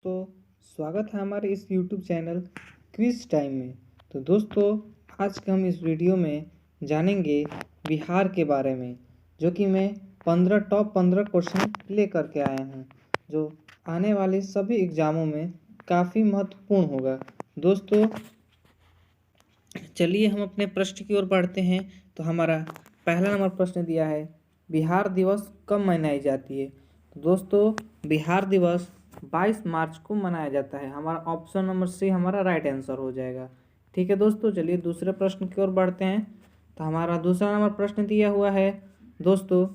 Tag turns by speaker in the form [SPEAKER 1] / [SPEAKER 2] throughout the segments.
[SPEAKER 1] दोस्तों, स्वागत है हमारे इस YouTube चैनल क्विज टाइम में। तो दोस्तों, आज के हम इस वीडियो में जानेंगे बिहार के बारे में, जो कि मैं 15 क्वेश्चन ले करके आया हूँ, जो आने वाले सभी एग्जामों में काफ़ी महत्वपूर्ण होगा। दोस्तों, चलिए हम अपने प्रश्न की ओर बढ़ते हैं। तो हमारा पहला नंबर प्रश्न दिया है, बिहार दिवस कब मनाई जाती है। तो दोस्तों, बिहार दिवस 22 मार्च को मनाया जाता है। हमारा ऑप्शन नंबर सी हमारा राइट आंसर हो जाएगा। ठीक है दोस्तों, चलिए दूसरे प्रश्न की ओर बढ़ते हैं। तो हमारा दूसरा नंबर प्रश्न दिया हुआ है, दोस्तों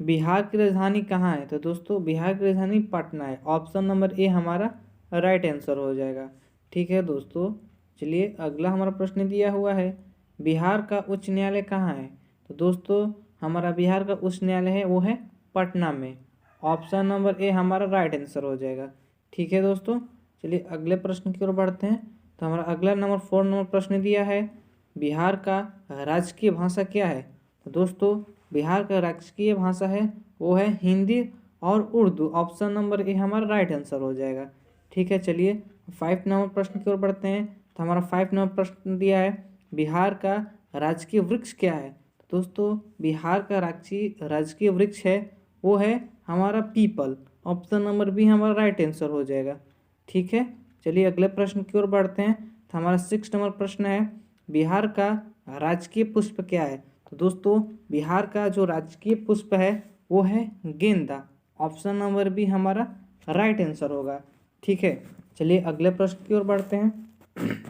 [SPEAKER 1] बिहार की राजधानी कहाँ है। तो दोस्तों, बिहार की राजधानी पटना है। ऑप्शन नंबर ए हमारा राइट आंसर हो जाएगा। ठीक है दोस्तों, चलिए अगला हमारा प्रश्न दिया हुआ है, बिहार का उच्च न्यायालय कहाँ है। तो दोस्तों, हमारा बिहार का उच्च न्यायालय है वो है पटना में। ऑप्शन नंबर ए हमारा राइट आंसर हो जाएगा। ठीक है दोस्तों, चलिए अगले प्रश्न की ओर बढ़ते हैं। तो हमारा अगला नंबर 4 नंबर प्रश्न दिया है, बिहार का राजकीय भाषा क्या है। तो दोस्तों, बिहार का राजकीय भाषा है वो है हिंदी और उर्दू। ऑप्शन नंबर ए हमारा राइट आंसर हो जाएगा। ठीक है, चलिए 5 नंबर प्रश्न की ओर बढ़ते हैं। तो हमारा 5 नंबर प्रश्न दिया है, बिहार का राजकीय वृक्ष क्या है। तो दोस्तों, बिहार का राजकीय वृक्ष है वो है हमारा पीपल। ऑप्शन नंबर बी हमारा राइट आंसर हो जाएगा। ठीक है, चलिए अगले प्रश्न की ओर बढ़ते हैं। तो हमारा 6 नंबर प्रश्न है, बिहार का राजकीय पुष्प क्या है। तो दोस्तों, बिहार का जो राजकीय पुष्प है वो है गेंदा। ऑप्शन नंबर बी हमारा राइट आंसर होगा। ठीक है, चलिए अगले प्रश्न की ओर बढ़ते हैं।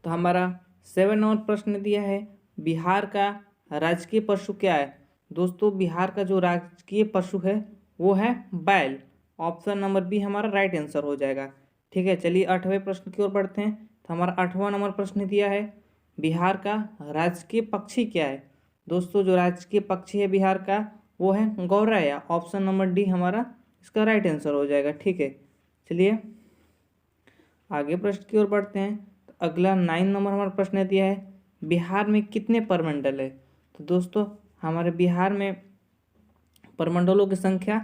[SPEAKER 1] तो हमारा 7 नंबर प्रश्न दिया है, बिहार का राजकीय पशु क्या है। दोस्तों, बिहार का जो राजकीय पशु है वो है बैल। ऑप्शन नंबर बी हमारा राइट आंसर हो जाएगा। ठीक है, चलिए 8वें प्रश्न की ओर बढ़ते हैं। तो हमारा 8वां नंबर प्रश्न दिया है, बिहार का राजकीय पक्षी क्या है। दोस्तों, जो राजकीय पक्षी है बिहार का वो है गौरैया। ऑप्शन नंबर डी हमारा इसका राइट आंसर हो जाएगा। ठीक है, चलिए आगे प्रश्न की ओर बढ़ते हैं। तो अगला 9 नंबर हमारा प्रश्न दिया है, बिहार में कितने प्रमंडल है। तो दोस्तों, हमारे बिहार में प्रमंडलों की संख्या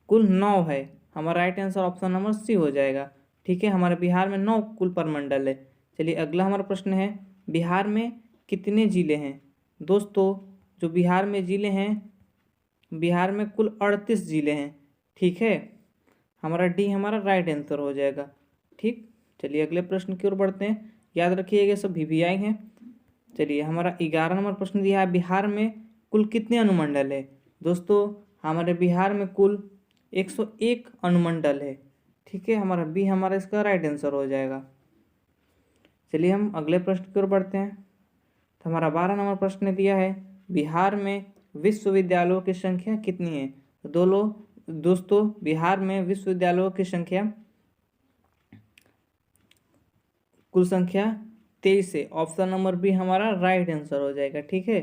[SPEAKER 1] कुल 9 है। हमारा right answer option number C हो जाएगा। ठीक है, हमारे बिहार में 9 कुल प्रमंडल है। चलिए अगला हमारा प्रश्न है, बिहार में कितने जिले हैं। दोस्तों, जो बिहार में जिले हैं, बिहार में कुल 38 जिले हैं। ठीक है, हमारा डी हमारा राइट आंसर हो जाएगा। ठीक, चलिए अगले प्रश्न की ओर बढ़ते हैं। याद रखिएगा सब वीवीआई हैं। चलिए हमारा 11 नंबर प्रश्न दिया है, बिहार में कुल कितने अनुमंडल है। दोस्तों, हमारे बिहार में कुल 101 अनुमंडल है। ठीक है, हमारा बी हमारा इसका राइट आंसर हो जाएगा। चलिए हम अगले प्रश्न की ओर बढ़ते हैं। तो हमारा 12 नंबर प्रश्न दिया है, बिहार में विश्वविद्यालयों की संख्या कितनी है। तो दोस्तों, बिहार में विश्वविद्यालयों की संख्या कुल संख्या 23 है। ऑप्शन नंबर बी हमारा राइट आंसर हो जाएगा। ठीक है,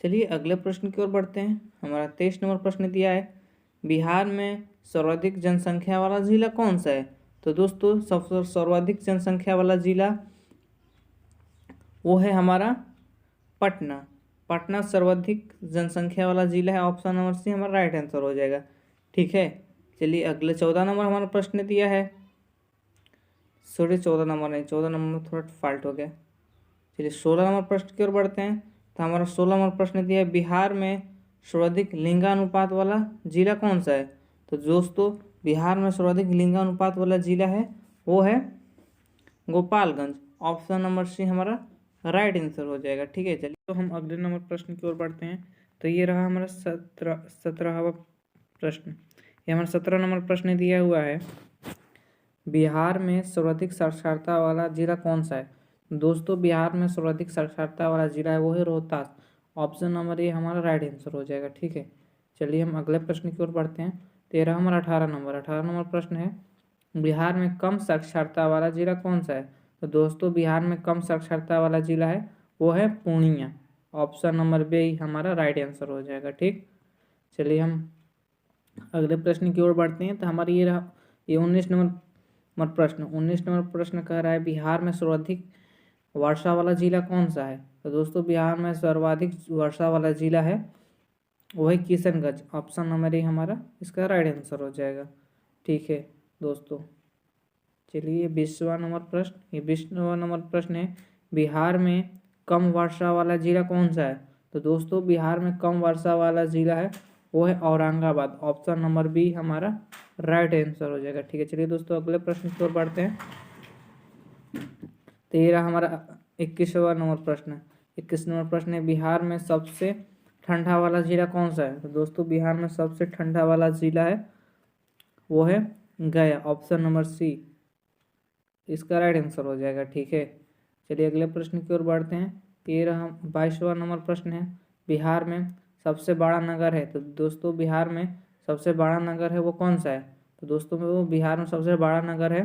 [SPEAKER 1] चलिए अगले प्रश्न की ओर बढ़ते हैं। हमारा 23 नंबर प्रश्न दिया है, बिहार में सर्वाधिक जनसंख्या वाला जिला कौन सा है। तो दोस्तों, सबसे सर्वाधिक जनसंख्या वाला जिला वो है हमारा पटना। पटना सर्वाधिक जनसंख्या वाला जिला है। ऑप्शन नंबर सी हमारा राइट आंसर हो जाएगा। ठीक है, चलिए अगले 14 नंबर हमारा प्रश्न दिया है, सॉरी 14 नंबर नहीं, 14 नंबर में थोड़ा फॉल्ट हो गया। चलिए 16 नंबर प्रश्न की ओर बढ़ते हैं। तो हमारा 16 नंबर प्रश्न दिया है, बिहार में सर्वाधिक लिंगानुपात वाला जिला कौन सा है। तो दोस्तों, बिहार में सर्वाधिक लिंगानुपात वाला जिला है वो है गोपालगंज। ऑप्शन नंबर सी हमारा राइट आंसर हो जाएगा। ठीक है, चलिए तो हम अगले नंबर प्रश्न की ओर बढ़ते हैं। तो ये रहा हमारा 17वां प्रश्न। ये हमारा 17 नंबर प्रश्न दिया हुआ है, बिहार में सर्वाधिक साक्षरता वाला जिला कौन सा है। दोस्तों, बिहार में सर्वाधिक साक्षरता वाला जिला है वो है रोहतास। ऑप्शन नंबर ए हमारा राइट आंसर हो जाएगा। ठीक है, चलिए हम अगले प्रश्न की ओर बढ़ते हैं। 13 हमारा 18 नंबर प्रश्न है, बिहार में कम साक्षरता वाला जिला कौन सा है। तो दोस्तों, बिहार में कम साक्षरता वाला जिला है वो है पूर्णिया। ऑप्शन नंबर बी हमारा राइट आंसर हो जाएगा। ठीक, चलिए हम अगले प्रश्न की ओर बढ़ते हैं। तो हमारी ये 19 नंबर प्रश्न 19 नंबर प्रश्न कह रहा है, बिहार में सर्वाधिक वर्षा वाला जिला कौन सा है। तो दोस्तों, बिहार में सर्वाधिक वर्षा वाला जिला है वो है किशनगंज। ऑप्शन नंबर ए हमारा इसका राइट आंसर हो जाएगा। ठीक है, दोस्तों। चलिए 20वां नंबर प्रश्न, ये 20वां नंबर प्रश्न है, बिहार में कम वर्षा वाला जिला कौन सा है? तो दोस्तों बिहार में कम वर्षा वाला जिला है वो है औरंगाबाद। ऑप्शन नंबर बी हमारा राइट आंसर हो जाएगा। ठीक है, चलिए दोस्तों अगले प्रश्न की ओर बढ़ते हैं। तो ये रहा हमारा 21वां नंबर प्रश्न है। 21 नंबर प्रश्न है, बिहार में सबसे ठंडा वाला जिला कौन सा है? तो दोस्तों बिहार में सबसे ठंडा वाला जिला है वो है गया। ऑप्शन नंबर सी इसका राइट आंसर हो जाएगा। ठीक है, चलिए अगले प्रश्न की ओर बढ़ते हैं। ये रहा 22वां नंबर प्रश्न है, बिहार में सबसे बड़ा नगर है। तो दोस्तों बिहार में सबसे बड़ा नगर है वो कौन सा है? तो दोस्तों वो बिहार में सबसे बड़ा नगर है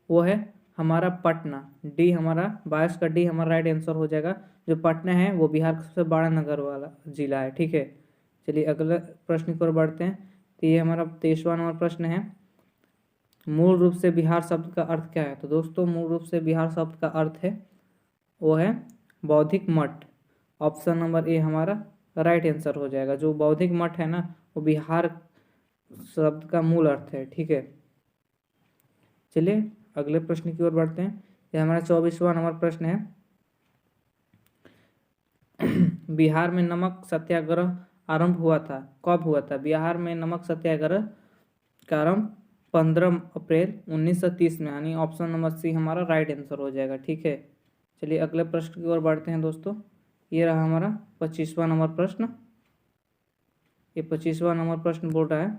[SPEAKER 1] वो है हमारा पटना। डी हमारा 22 का डी हमारा राइट आंसर हो जाएगा। जो पटना है वो बिहार का सबसे बड़ा नगर वाला जिला है। ठीक है, चलिए अगले प्रश्न की ओर बढ़ते हैं। तो ये हमारा 23वां नंबर प्रश्न है, मूल रूप से बिहार शब्द का अर्थ क्या है? तो दोस्तों मूल रूप से बिहार शब्द का अर्थ है वो है बौद्धिक मठ। ऑप्शन नंबर ए हमारा राइट आंसर हो जाएगा। जो बौद्धिक मठ है ना वो बिहार शब्द का मूल अर्थ है। ठीक है, चलिए अगले प्रश्न की ओर बढ़ते हैं। यह हमारा 24वां नंबर प्रश्न है, बिहार में नमक सत्याग्रह आरंभ हुआ था, कब हुआ था? बिहार में नमक सत्याग्रह का आरंभ 15 अप्रैल 1930 में, यानी ऑप्शन नंबर सी हमारा राइट आंसर हो जाएगा। ठीक है, चलिए अगले प्रश्न की ओर बढ़ते हैं दोस्तों। ये रहा हमारा 25वां नंबर प्रश्न। ये 25वां नंबर प्रश्न बोल रहा है,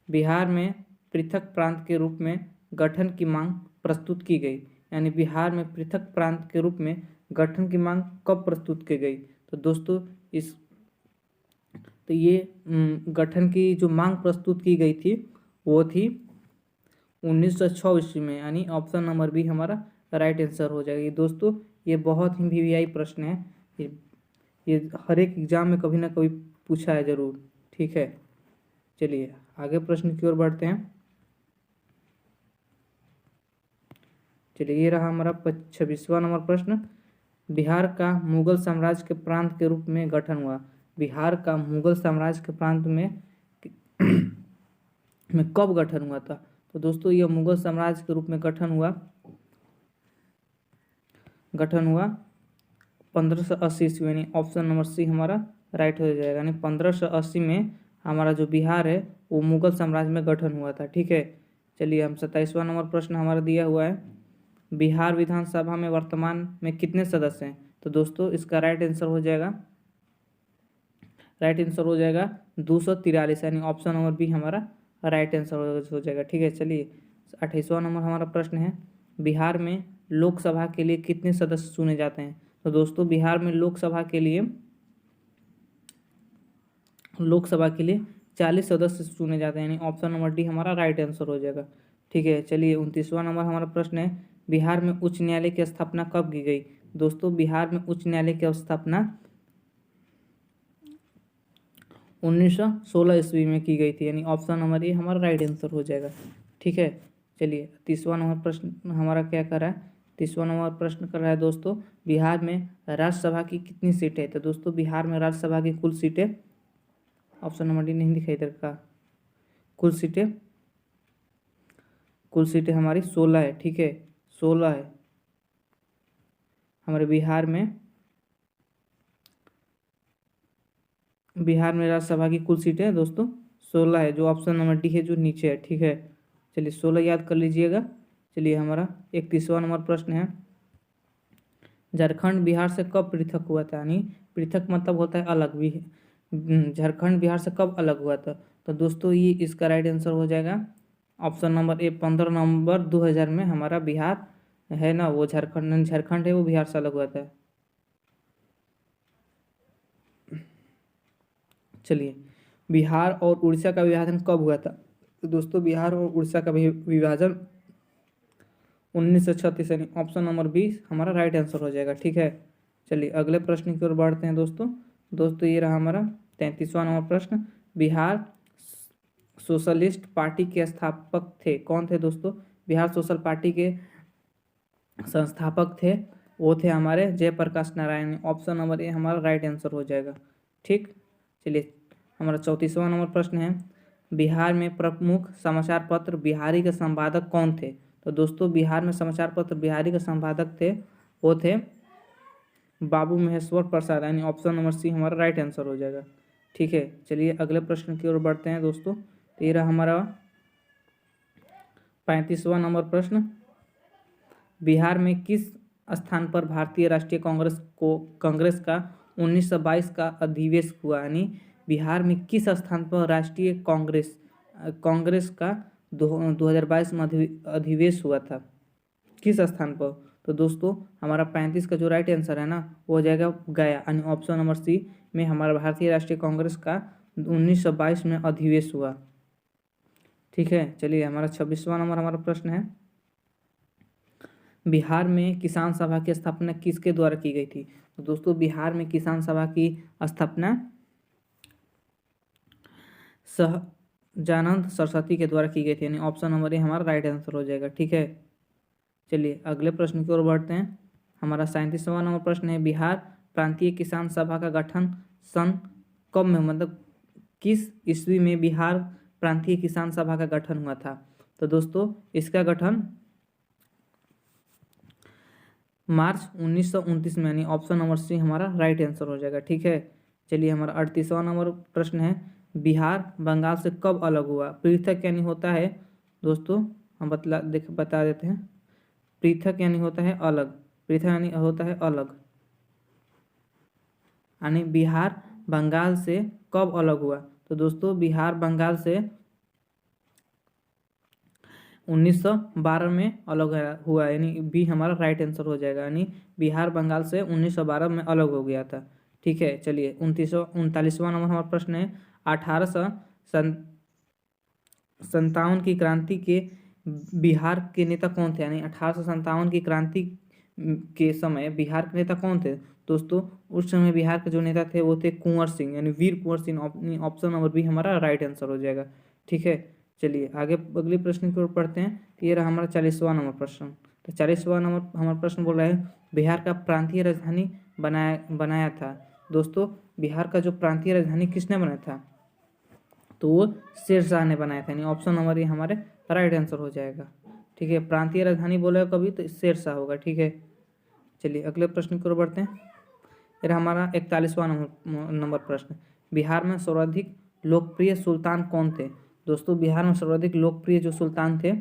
[SPEAKER 1] बिहार में पृथक प्रांत के रूप में गठन की मांग प्रस्तुत की गई। यानी बिहार में पृथक प्रांत के रूप में गठन की मांग कब प्रस्तुत की गई? तो दोस्तों ये गठन की जो मांग प्रस्तुत की गई थी वो थी 1906 ईस्वी में, यानी ऑप्शन नंबर बी हमारा राइट आंसर हो जाएगा। दोस्तों ये बहुत ही वीवीआई प्रश्न है, ये हर एक एग्जाम में कभी ना कभी पूछा है जरूर। ठीक है, चलिए आगे प्रश्न की ओर बढ़ते हैं। चलिए ये रहा हमारा 26वां नंबर प्रश्न, बिहार का मुगल साम्राज्य के प्रांत के रूप में गठन हुआ। बिहार का मुगल साम्राज्य के प्रांत में कब गठन हुआ था? तो दोस्तों ये मुगल साम्राज्य के रूप में गठन हुआ 1580 ईस्वी, यानी ऑप्शन नंबर सी हमारा राइट हो जाएगा। यानी 1580 में हमारा जो बिहार है वो मुगल साम्राज्य में गठन हुआ था। ठीक है, चलिए हम 27वां नंबर प्रश्न हमारा दिया हुआ है, बिहार विधानसभा में वर्तमान में कितने सदस्य हैं? तो दोस्तों इसका राइट आंसर हो जाएगा 243, यानी ऑप्शन नंबर बी हमारा राइट आंसर हो जाएगा। ठीक है, चलिए 28वां नंबर हमारा प्रश्न है, बिहार में लोकसभा के लिए कितने सदस्य चुने जाते हैं? तो दोस्तों बिहार में लोकसभा के लिए 40 सदस्य चुने जाते हैं, यानी ऑप्शन नंबर डी हमारा राइट आंसर हो जाएगा। ठीक है, चलिए 29वां नंबर हमारा प्रश्न है, बिहार में उच्च न्यायालय की स्थापना कब की गई? दोस्तों बिहार में उच्च न्यायालय की स्थापना 1916 ईस्वी में की गई थी, यानी ऑप्शन नंबर ए हमारा राइट आंसर हो जाएगा। ठीक है, चलिए 30वां नंबर प्रश्न हमारा क्या कर रहा है? 30वां नंबर प्रश्न कर रहा है दोस्तों, बिहार में राज्यसभा की कितनी सीटें हैं? तो दोस्तों बिहार में राज्यसभा की कुल सीटें, ऑप्शन नंबर डी नहीं दिखाई इधर का, कुल सीटें हमारी 16 है। ठीक है, 16 है हमारे बिहार में राज्यसभा की कुल सीटें दोस्तों 16 है, जो ऑप्शन नंबर डी है जो नीचे है। ठीक है, चलिए 16 याद कर लीजिएगा। चलिए हमारा 31वां नंबर प्रश्न है, झारखंड बिहार से कब पृथक हुआ था? यानी पृथक मतलब होता है अलग भी, झारखंड बिहार से कब अलग हुआ था? तो दोस्तों ये इसका राइट आंसर हो जाएगा ऑप्शन नंबर ए, 15 नवंबर 2000 में हमारा बिहार है ना वो झारखंड है वो बिहार से अलग हुआ था। चलिए बिहार और उड़ीसा का विभाजन कब हुआ था? तो दोस्तों बिहार और उड़ीसा का विभाजन 1936, यानी ऑप्शन नंबर बी हमारा राइट आंसर हो जाएगा। ठीक है, चलिए अगले प्रश्न की ओर बढ़ते हैं दोस्तों ये रहा हमारा 33वां नंबर प्रश्न, बिहार सोशलिस्ट पार्टी के स्थापक थे, कौन थे दोस्तों? बिहार सोशल पार्टी के संस्थापक थे वो थे हमारे Jayaprakash Narayan, option number A हमारा राइट आंसर हो जाएगा। ठीक, चलिए हमारा 34वां नंबर प्रश्न है, बिहार में प्रमुख समाचार पत्र बिहारी के संपादक कौन थे? तो दोस्तों बिहार में समाचार पत्र बिहारी के संपादक थे, वो थे बाबू महेश्वर प्रसाद, यानी ऑप्शन नंबर सी हमारा राइट आंसर हो जाएगा। ठीक है, चलिए अगले प्रश्न की ओर बढ़ते हैं दोस्तों। तो ये रहा हमारा 35वां नंबर प्रश्न। बिहार में किस स्थान पर भारतीय राष्ट्रीय कांग्रेस का 1922 का अधिवेश हुआ? यानी बिहार में किस स्थान पर राष्ट्रीय कांग्रेस का 2022 में अधिवेश हुआ था, किस स्थान पर? तो दोस्तों हमारा 35 का जो राइट आंसर है ना, वो हो जाएगा गया, यानी ऑप्शन नंबर सी में हमारा भारतीय राष्ट्रीय कांग्रेस का 1922 में अधिवेश हुआ। ठीक है, चलिए हमारा 26वां नंबर हमारा प्रश्न है। बिहार में किसान सभा की स्थापना किसके द्वारा की गई थी? तो दोस्तों बिहार में किसान सभा की स्थापना सहजानंद सरस्वती के द्वारा की गई थी, यानी ऑप्शन नंबर ए हमारा राइट आंसर हो जाएगा। ठीक है, चलिए अगले प्रश्न की ओर बढ़ते हैं। हमारा 37वां नंबर प्रश्न है। बिहार प्रांतीय किसान सभा का गठन सन कब में, मतलब किस ईस्वी में बिहार प्रांतीय किसान सभा का गठन हुआ था? तो दोस्तों इसका गठन मार्च 1929 में, यानी ऑप्शन नंबर सी हमारा राइट आंसर हो जाएगा। ठीक है, चलिए हमारा 38वां नंबर प्रश्न है। बिहार बंगाल से कब अलग हुआ? पृथक यानी होता है दोस्तों, हम बता देते हैं। पृथक यानी होता है अलग, पृथक यानी होता है अलग, यानी बिहार बंगाल से कब अलग हुआ? तो दोस्तों बिहार बंगाल से 1912 में अलग हुआ, यानी बी हमारा राइट आंसर हो जाएगा, यानी बिहार बंगाल से 1912 में अलग हो गया था। ठीक है, चलिए 39वां नंबर हमारा प्रश्न है। 1857 की क्रांति के बिहार के नेता कौन थे? यानी 1857 की क्रांति के समय बिहार के नेता कौन थे? दोस्तों उस समय बिहार के जो नेता थे वो थे कुंवर सिंह, यानी वीर Kunwar Singh, option number B हमारा राइट आंसर हो जाएगा। ठीक है, चलिए आगे अगले प्रश्न की ओर पढ़ते हैं। तो ये रहा हमारा 40वां नंबर प्रश्न। तो 40वां नंबर हमारा प्रश्न बोल रहा है, बिहार का प्रांतीय राजधानी बनाया था। दोस्तों बिहार का जो प्रांतीय राजधानी किसने बनाया था? तो वो शेरशाह ने बनाया था, यानी ऑप्शन नंबर ये हमारे राइट आंसर हो जाएगा। ठीक है, प्रांतीय राजधानी बोले कभी तो शेरशाह होगा। ठीक है, चलिए अगले प्रश्न की ओर बढ़ते हैं। फिर हमारा 41वां नंबर प्रश्न। बिहार में सर्वाधिक लोकप्रिय सुल्तान कौन थे? दोस्तों बिहार में सर्वाधिक लोकप्रिय जो सुल्तान थे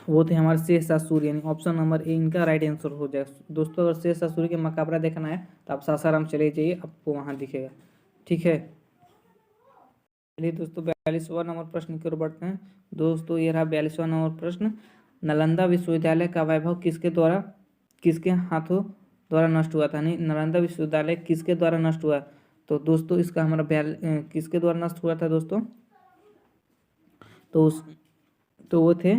[SPEAKER 1] वो थे हमारे शेरशाह सूरी, यानी ऑप्शन नंबर ए इनका राइट आंसर हो जाएगा। दोस्तों अगर शेरशाह सूरी के मकबरा देखना है तो आप सासाराम चले जाइए, आपको वहाँ दिखेगा। ठीक है, चलिए दोस्तों 42वां नंबर प्रश्न की ओर बढ़ते हैं। दोस्तों ये रहा 42वां नंबर प्रश्न। नालंदा विश्वविद्यालय का वैभव किसके हाथों द्वारा नष्ट हुआ था? नहीं, नालंदा विश्वविद्यालय किसके द्वारा नष्ट हुआ? तो दोस्तों इसका हमारा किसके द्वारा नष्ट हुआ था दोस्तों? तो वो थे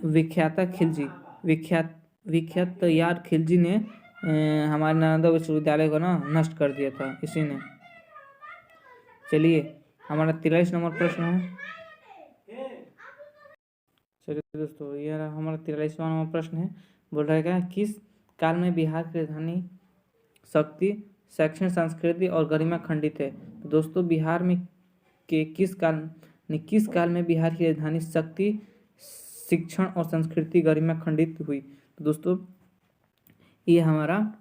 [SPEAKER 1] विख्याता खिलजी, विख्यात यार खिलजी ने हमारे नालंदा विश्वविद्यालय को ना नष्ट कर दिया था, इसी ने। चलिए हमारा 43 नंबर प्रश्न है। चलिए दोस्तों यह हमारा 43वां नंबर प्रश्न है। बोल रहा है क्या, किस काल में बिहार की राजधानी शक्ति, शैक्षणिक, संस्कृति और गरिमा खंडित है? तो दोस्तों बिहार में किस काल में बिहार की राजधानी शक्ति, शिक्षण और संस्कृति, गरिमा खंडित हुई? तो दोस्तों ये हमारा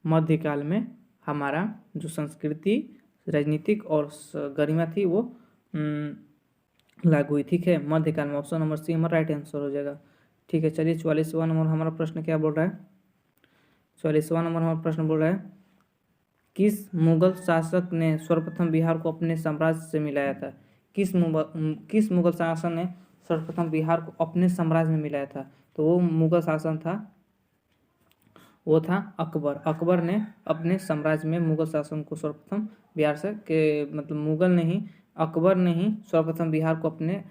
[SPEAKER 1] मध्यकाल में हमारा जो संस्कृति, राजनीतिक और गरिमा थी वो लागू हुई। ठीक है, मध्यकाल में, ऑप्शन नंबर सी हमारा राइट आंसर हो जाएगा। ठीक है, चलिए 44वां नंबर हमारा प्रश्न क्या बोल रहा है। 44वां नंबर हमारा प्रश्न बोल रहा है, किस मुगल शासक ने सर्वप्रथम बिहार को अपने साम्राज्य से मिलाया था? किस मुगल शासक ने सर्वप्रथम बिहार को अपने साम्राज्य में मिलाया था? तो वो मुगल शासन था, वो था अकबर। अकबर ने अपने साम्राज्य में मुगल शासन को सर्वप्रथम बिहार से मतलब मुगल ने ही, अकबर ने ही सर्वप्रथम बिहार को अपने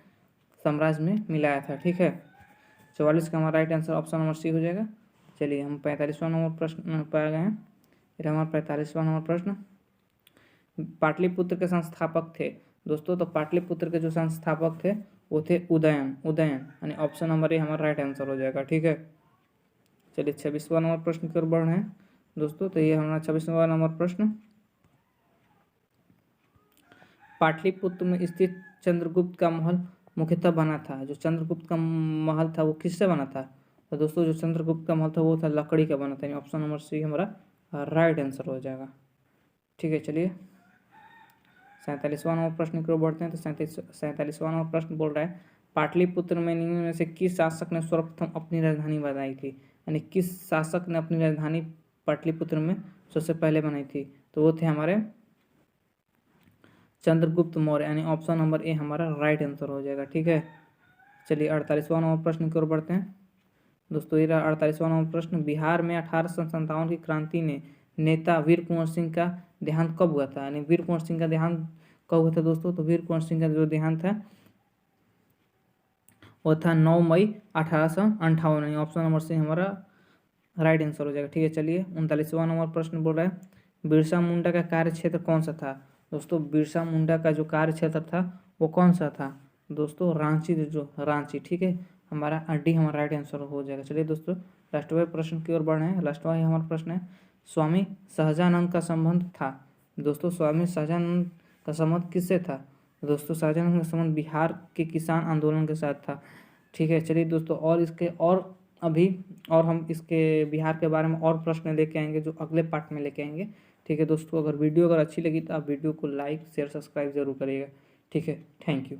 [SPEAKER 1] साम्राज्य में मिलाया था। ठीक है, 44 का हमारा right answer option number C हो जाएगा। चलिए हम 45वां नंबर प्रश्न पाए गए हैं। फिर हमारा 45वां नंबर प्रश्न, पाटलिपुत्र के संस्थापक थे। दोस्तों तो पाटलिपुत्र के जो संस्थापक थे वो थे उदयन, यानी ऑप्शन नंबर ए हमारा राइट आंसर हो जाएगा। ठीक है, चलिए 26वां नंबर प्रश्न की ओर बढ़ रहे हैं दोस्तों। तो ये हमारा 26वां नंबर प्रश्न, पाटलिपुत्र में स्थित चंद्रगुप्त का महल मुख्यतः बना था। जो चंद्रगुप्त का महल था वो किससे बना था? तो दोस्तों जो चंद्रगुप्त का महल था वो था लकड़ी का बना था। यानी ऑप्शन नंबर सी हमारा राइट आंसर हो जाएगा। ठीक है, चलिए 47वां नंबर प्रश्न की ओर बढ़ते हैं। तो 47वां नंबर प्रश्न बोल रहा है पाटलिपुत्र में निम्न में से किस शासक ने सर्वप्रथम अपनी राजधानी बनाई थी? यानी किस शासक ने अपनी राजधानी पाटलिपुत्र में सबसे पहले बनाई थी? तो वो थे हमारे चंद्रगुप्त मौर्य। यानी ऑप्शन नंबर ए हमारा राइट आंसर हो जाएगा। ठीक है, चलिए 48वां नंबर प्रश्न की ओर बढ़ते हैं। दोस्तों ये 48वां नंबर प्रश्न, बिहार में 1857 की क्रांति ने नेता वीर कुंवर सिंह का देहांत कब हुआ था? यानी वीर कुंवर सिंह का देहांत कब हुआ था दोस्तों? तो वीर कुंवर सिंह का जो देहांत है वो था 9 मई 1858। ऑप्शन नंबर सी हमारा राइट आंसर हो जाएगा। ठीक है, चलिए 39वां नंबर प्रश्न बोल रहा है बिरसा मुंडा का कार्य क्षेत्र कौन सा था? दोस्तों बिरसा मुंडा का जो कार्य क्षेत्र था वो कौन सा था? दोस्तों रांची, जो रांची। ठीक है, हमारा डी हमारा राइट आंसर हो जाएगा। चलिए दोस्तों लास्टवा प्रश्न की ओर बढ़े हैं। लास्टवा हमारा प्रश्न है स्वामी सहजानंद का संबंध था। दोस्तों स्वामी सहजानंद का संबंध किससे था? दोस्तों सहजानंद का संबंध बिहार के किसान आंदोलन के साथ था। ठीक है, चलिए दोस्तों और इसके और अभी और हम इसके बिहार के बारे में और प्रश्न लेके आएंगे जो अगले पार्ट में लेके आएंगे। ठीक है दोस्तों, अगर वीडियो अच्छी लगी तो आप वीडियो को लाइक शेयर सब्सक्राइब जरूर करिएगा। ठीक है, थैंक यू।